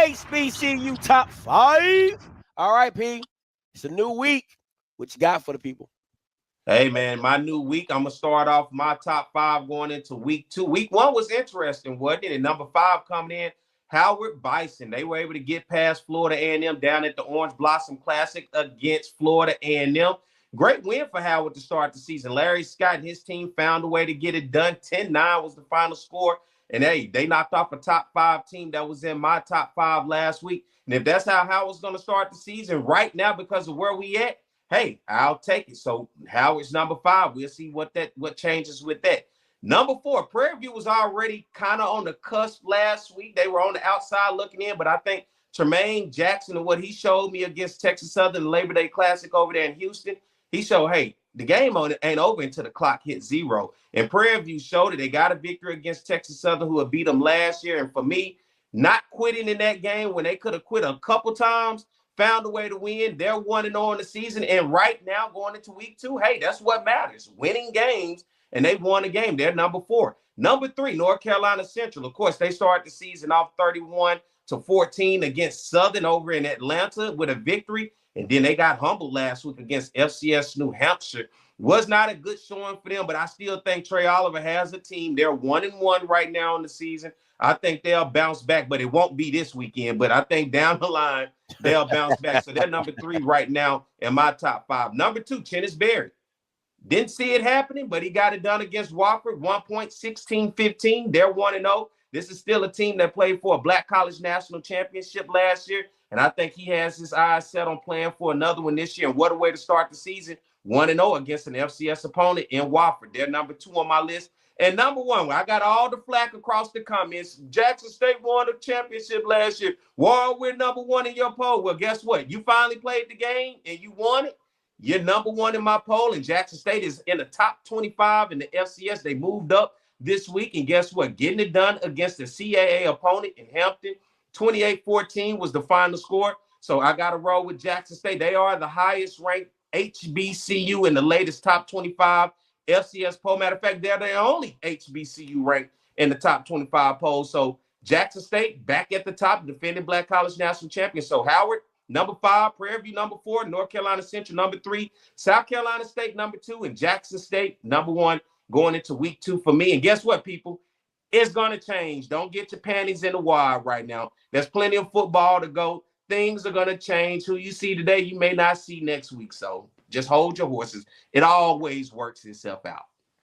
HBCU top 5. All right, P. It's a new week. What you got for the people? Hey, man, my new week, I'm going to start off my top 5 going into week 2. Week 1 was interesting, wasn't it? And number 5 coming in, Howard Bison. They were able to get past Florida A&M down at the Orange Blossom Classic against Florida A&M. Great win for Howard to start the season. Larry Scott and his team found a way to get it done. 10-9 was the final score. And, hey, they knocked off a top 5 team that was in my top 5 last week. And if that's how Howard's going to start the season right now because of where we at, hey, I'll take it. So Howard's number 5. We'll see what changes with that. Number 4, Prairie View was already kind of on the cusp last week. They were on the outside looking in, but I think Tremaine Jackson and what he showed me against Texas Southern Labor Day Classic over there in Houston, he showed, hey, the game on it ain't over until the clock hits 0. And Prairie View showed it. They got a victory against Texas Southern, who had beat them last year. And for me, not quitting in that game when they could have quit a couple times, found a way to win. They're 1-0 in the season. And right now, going into week 2, hey, that's what matters. Winning games, and they've won a game. They're number 4. Number 3, North Carolina Central. Of course, they started the season off 31-14 against Southern over in Atlanta with a victory. And then they got humbled last week against FCS New Hampshire. Was not a good showing for them, but I still think Trey Oliver has a team. They're 1-1 right now in the season. I think they'll bounce back, but it won't be this weekend. But I think down the line, they'll bounce back. So they're number 3 right now in my top 5. Number 2, Chennis Berry. Didn't see it happening, but he got it done against Wofford, 1-16-15. They're 1-0. This is still a team that played for a Black College National Championship last year. And I think he has his eyes set on playing for another one this year. And what a way to start the season, 1-0 against an FCS opponent in Wofford. They're number 2 on my list. And number 1, I got all the flack across the comments. Jackson State won the championship last year. Warren, we're number 1 in your poll. Well, guess what? You finally played the game and you won it. You're number 1 in my poll, and Jackson State is in the top 25 in the FCS. They moved up this week, and guess what? Getting it done against the CAA opponent in Hampton. 28-14 was the final score. So I got to roll with Jackson State. They are the highest ranked HBCU in the latest top 25 FCS poll. Matter of fact, they're the only HBCU ranked in the top 25 poll. So Jackson State back at the top, defending Black College National Champion. So Howard, number 5, Prairie View, number 4, North Carolina Central, number 3, South Carolina State, number 2, and Jackson State, number 1, going into week 2 for me. And guess what, people? It's going to change. Don't get your panties in the wire right now. There's plenty of football to go. Things are going to change. Who you see today, you may not see next week. So just hold your horses. It always works itself out.